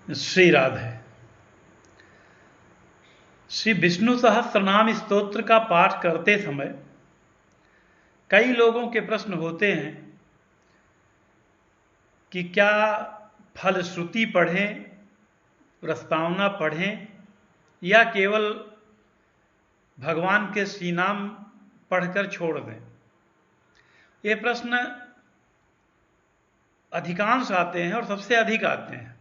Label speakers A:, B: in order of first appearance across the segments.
A: श्री राधे। श्री विष्णु सहस्त्रनाम स्तोत्र का पाठ करते समय कई लोगों के प्रश्न होते हैं कि क्या फलश्रुति पढ़ें, प्रस्तावना पढ़ें या केवल भगवान के श्री नाम पढ़कर छोड़ दें। ये प्रश्न अधिकांश आते हैं और सबसे अधिक आते हैं।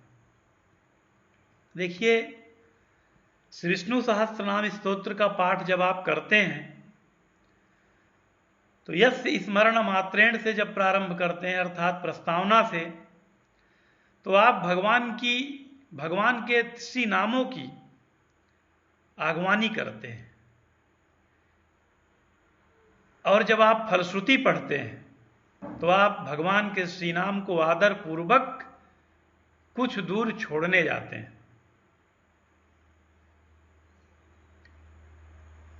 A: देखिए, श्री विष्णु सहस्त्रनाम स्तोत्र का पाठ जब आप करते हैं तो यस्य स्मरण मात्रेण से जब प्रारंभ करते हैं अर्थात प्रस्तावना से, तो आप भगवान के श्री नामों की आगवानी करते हैं। और जब आप फलश्रुति पढ़ते हैं तो आप भगवान के श्री नाम को आदर पूर्वक कुछ दूर छोड़ने जाते हैं।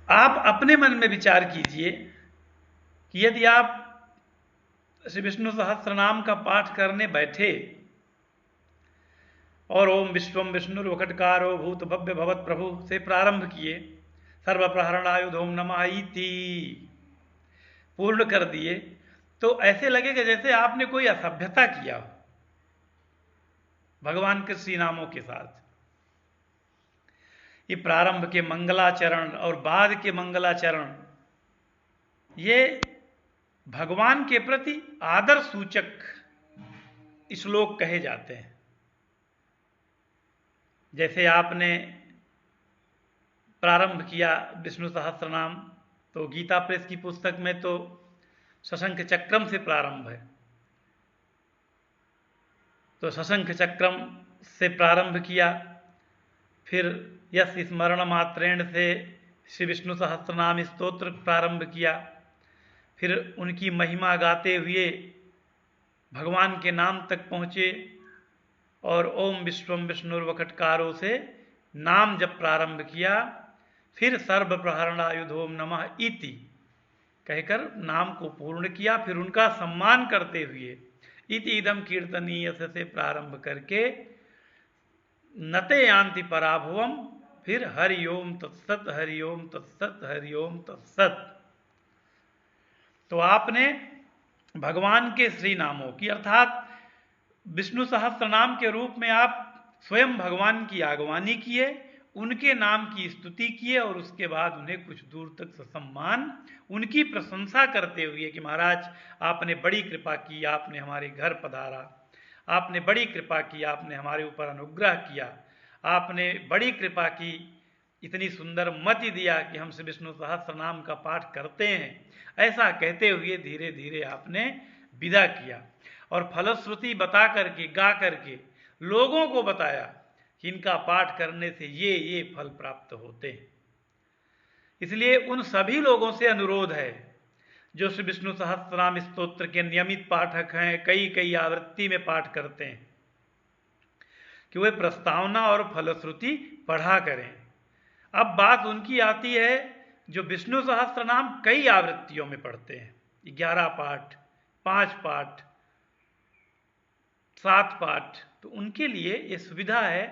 A: आप अपने मन में विचार कीजिए कि यदि आप श्री विष्णु सहस्त्रनाम का पाठ करने बैठे और ओम विश्वम विष्णुर्वकटकारो भूत भव्य भवत प्रभु से प्रारंभ किए, सर्वप्रहरणायुधोम नमः इति पूर्ण कर दिए, तो ऐसे लगेगा जैसे आपने कोई असभ्यता किया हो भगवान के श्री नामों के साथ। ये प्रारंभ के मंगलाचरण और बाद के मंगलाचरण ये भगवान के प्रति आदर सूचक श्लोक कहे जाते हैं। जैसे आपने प्रारंभ किया विष्णु सहस्त्रनाम, तो गीता प्रेस की पुस्तक में तो सशंख चक्रम से प्रारंभ है, तो सशंख चक्रम से प्रारंभ किया, फिर यस स्मरण मात्रेण से श्री विष्णु सहस्त्रनाम स्तोत्र प्रारंभ किया, फिर उनकी महिमा गाते हुए भगवान के नाम तक पहुँचे और ओम विश्वम विष्णुर्वकटकारो से नाम जब प्रारंभ किया, फिर सर्वप्रहरणायुधोम नमः इति कहकर नाम को पूर्ण किया, फिर उनका सम्मान करते हुए इति इदम कीर्तनीय से प्रारंभ करके नते यान्ति पराभवम, फिर हरि ओम तत्सत हरि ओम तत्सत हरि ओम तत्सत। तो आपने भगवान के श्री नामों की अर्थात विष्णु सहस्त्रनाम के रूप में आप स्वयं भगवान की आगवानी किए, उनके नाम की स्तुति किए और उसके बाद उन्हें कुछ दूर तक सम्मान, उनकी प्रशंसा करते हुए कि महाराज आपने बड़ी कृपा की, आपने हमारे घर पधारा, आपने बड़ी कृपा की, आपने हमारे ऊपर अनुग्रह किया, आपने बड़ी कृपा की, इतनी सुंदर मति दिया कि हम श्री विष्णु सहस्त्रनाम का पाठ करते हैं, ऐसा कहते हुए धीरे धीरे आपने विदा किया और फलश्रुति बता करके गा करके लोगों को बताया कि इनका पाठ करने से ये फल प्राप्त होते हैं। इसलिए उन सभी लोगों से अनुरोध है जो श्री विष्णु सहस्त्रनाम स्तोत्र के नियमित पाठक हैं, कई आवृत्ति में पाठ करते हैं, कि वे प्रस्तावना और फलश्रुति पढ़ा करें। अब बात उनकी आती है जो विष्णु सहस्त्रनाम कई आवृत्तियों में पढ़ते हैं, 11 पाठ, 5 पाठ, 7 पाठ, तो उनके लिए ये सुविधा है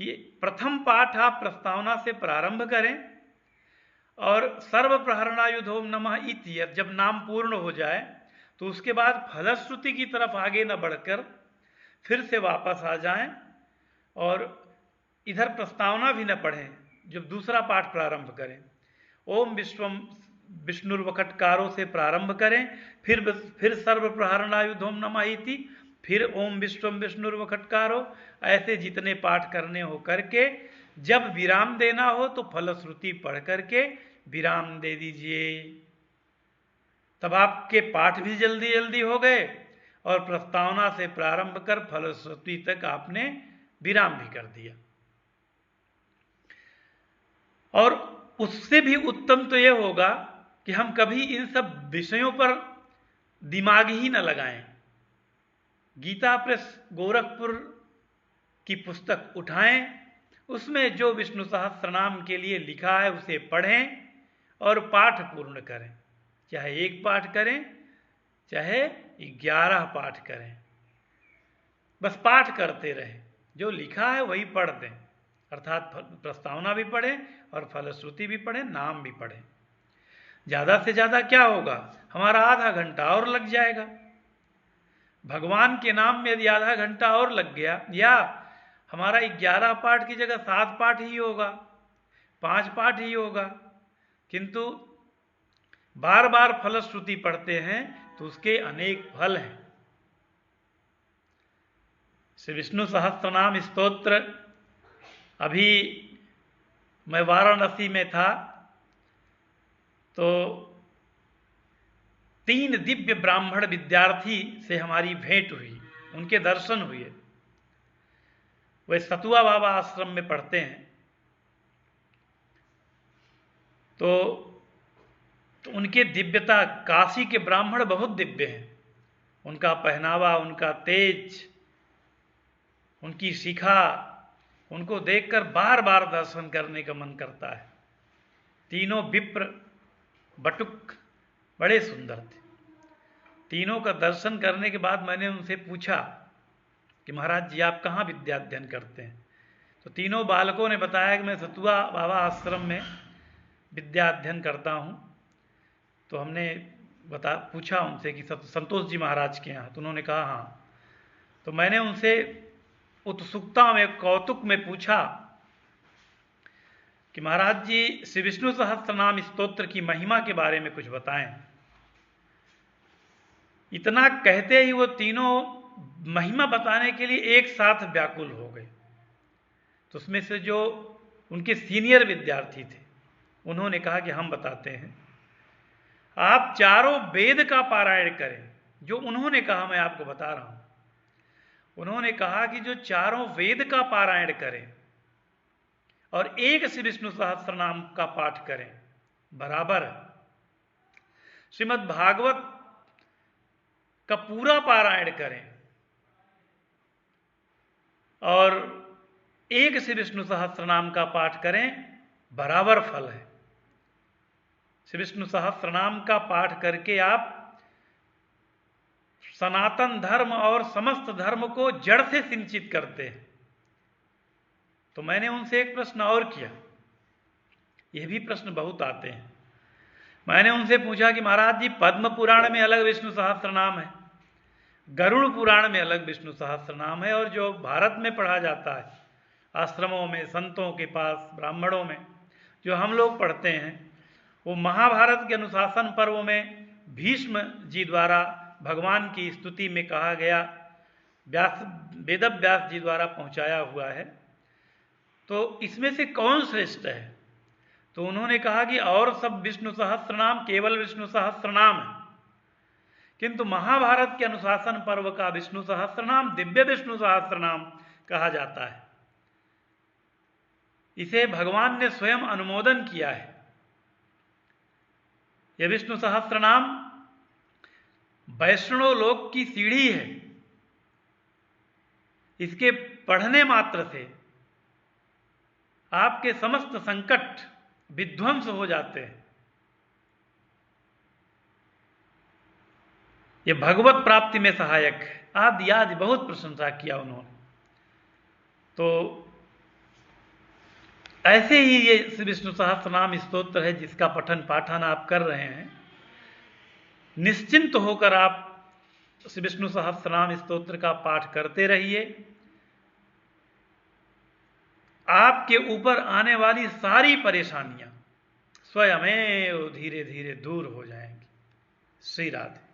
A: कि प्रथम पाठ आप प्रस्तावना से प्रारंभ करें और सर्वप्रहरणायुधोम नमः इति जब नाम पूर्ण हो जाए तो उसके बाद फलश्रुति की तरफ आगे न बढ़कर फिर से वापस आ जाएं और इधर प्रस्तावना भी न पढ़ें, जब दूसरा पाठ प्रारंभ करें ओम विश्वम विष्णुर्वकटकारो से प्रारंभ करें, फिर सर्वप्रहरणायुधोम नमः इति, फिर ओम विश्वम विष्णुर्वकटकारो, ऐसे जितने पाठ करने हो करके जब विराम देना हो तो फलश्रुति पढ़ करके विराम दे दीजिए। तब आपके पाठ भी जल्दी जल्दी हो गए और प्रस्तावना से प्रारंभ कर फलश्रुति तक आपने विराम भी कर दिया। और उससे भी उत्तम तो यह होगा कि हम कभी इन सब विषयों पर दिमाग ही न लगाएं। गीता प्रेस गोरखपुर की पुस्तक उठाएं, उसमें जो विष्णु सहस्त्रनाम के लिए लिखा है उसे पढ़ें और पाठ पूर्ण करें, चाहे 1 पाठ करें चाहे 11 पाठ करें, बस पाठ करते रहें। जो लिखा है वही पढ़ दें, अर्थात प्रस्तावना भी पढ़ें और फलश्रुति भी पढ़ें, नाम भी पढ़ें। ज़्यादा से ज़्यादा क्या होगा, हमारा आधा घंटा और लग जाएगा। भगवान के नाम में यदि आधा घंटा और लग गया, या हमारा 11 पाठ की जगह 7 पाठ ही होगा, 5 पाठ ही होगा, किंतु बार बार फलश्रुति पढ़ते हैं तो उसके अनेक फल हैं। श्री विष्णु सहस्त्रनाम स्तोत्र, अभी मैं वाराणसी में था तो 3 दिव्य ब्राह्मण विद्यार्थी से हमारी भेंट हुई, उनके दर्शन हुए। वे सतुआ बाबा आश्रम में पढ़ते हैं। तो उनके दिव्यता, काशी के ब्राह्मण बहुत दिव्य हैं, उनका पहनावा, उनका तेज, उनकी शिखा, उनको देखकर बार बार दर्शन करने का मन करता है। तीनों विप्र बटुक बड़े सुंदर थे। तीनों का दर्शन करने के बाद मैंने उनसे पूछा कि महाराज जी आप कहाँ विद्या अध्ययन करते हैं? तो तीनों बालकों ने बताया कि मैं सतुआ बाबा आश्रम में विद्या अध्ययन करता हूँ। तो हमने पूछा उनसे कि संतोष जी महाराज के यहाँ? तो उन्होंने कहा हाँ। तो मैंने उनसे उत्सुकता में, कौतुक में पूछा कि महाराज जी श्री विष्णु सहस्त्रनाम स्तोत्र की महिमा के बारे में कुछ बताएं। इतना कहते ही वो तीनों महिमा बताने के लिए एक साथ व्याकुल हो गए। तो उसमें से जो उनके सीनियर विद्यार्थी थे उन्होंने कहा कि हम बताते हैं, आप चारों वेद का पारायण करें। जो उन्होंने कहा मैं आपको बता रहा हूं। उन्होंने कहा कि जो चारों वेद का पारायण करें और एक श्री विष्णु सहस्त्रनाम का पाठ करें बराबर। श्रीमद् भागवत का पूरा पारायण करें और एक श्री विष्णु सहस्त्रनाम का पाठ करें बराबर फल है। श्री विष्णु सहस्त्रनाम का पाठ करके आप सनातन धर्म और समस्त धर्म को जड़ से सिंचित करते हैं। तो मैंने उनसे एक प्रश्न और किया, यह भी प्रश्न बहुत आते हैं। मैंने उनसे पूछा कि महाराज जी पद्म पुराण में अलग विष्णु सहस्त्रनाम है, गरुड़ पुराण में अलग विष्णु सहस्त्रनाम है, और जो भारत में पढ़ा जाता है आश्रमों में, संतों के पास, ब्राह्मणों में जो हम लोग पढ़ते हैं, वो महाभारत के अनुशासन पर्व में भीष्म जी द्वारा भगवान की स्तुति में कहा गया, वेदव्यास जी द्वारा पहुंचाया हुआ है। तो इसमें से कौन श्रेष्ठ है? तो उन्होंने कहा कि और सब विष्णु सहस्त्रनाम केवल विष्णु सहस्त्रनाम है, किंतु महाभारत के अनुशासन पर्व का विष्णु सहस्त्रनाम दिव्य विष्णु सहस्त्रनाम कहा जाता है। इसे भगवान ने स्वयं अनुमोदन किया है। यह विष्णु सहस्त्रनाम वैष्णव लोक की सीढ़ी है। इसके पढ़ने मात्र से आपके समस्त संकट विध्वंस हो जाते हैं। यह भगवत प्राप्ति में सहायक है। आदि आदि बहुत प्रशंसा किया उन्होंने। तो ऐसे ही ये श्री विष्णु सहस्त्रनाम स्तोत्र है जिसका पठन पाठन आप कर रहे हैं। निश्चिंत होकर आप श्री विष्णु सहस्त्रनाम स्तोत्र का पाठ करते रहिए। आपके ऊपर आने वाली सारी परेशानियां स्वयं धीरे धीरे दूर हो जाएंगी। श्री राधे।